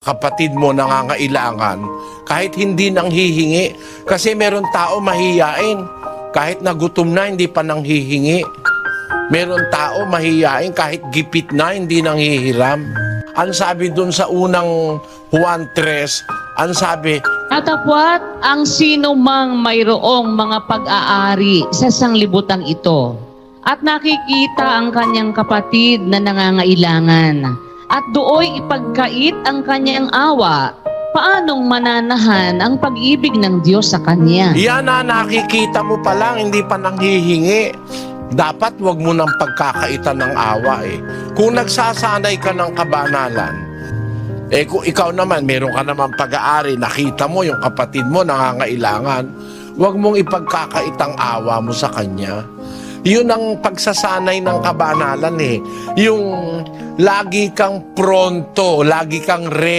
kapatid mo nangangailangan, kahit hindi nang hihingi. Kasi meron tao mahiyain, kahit nagutom na, hindi pa nang hihingi. Meron tao mahiyain, kahit gipit na, hindi nang hihiram. Ang sabi dun sa unang Juan 3, ang sabi, Natapwat ang sino mang mayroong mga pag-aari sa sanglibutang ito at nakikita ang kanyang kapatid na nangangailangan at dooy ipagkait ang kanyang awa, paanong mananahan ang pag-ibig ng Diyos sa kanya? yan na nakikita mo pa lang, hindi pa nang hihingi. Dapat wag mo nang pagkakaitan ng awa eh. Kung nagsasanay ka ng kabanalan, kung ikaw naman, meron ka naman pag-aari, nakita mo yung kapatid mo nangangailangan, wag mong ipagkakaitang awa mo sa kanya. Yun ang pagsasanay ng kabanalan eh. Yung lagi kang pronto, lagi kang ready.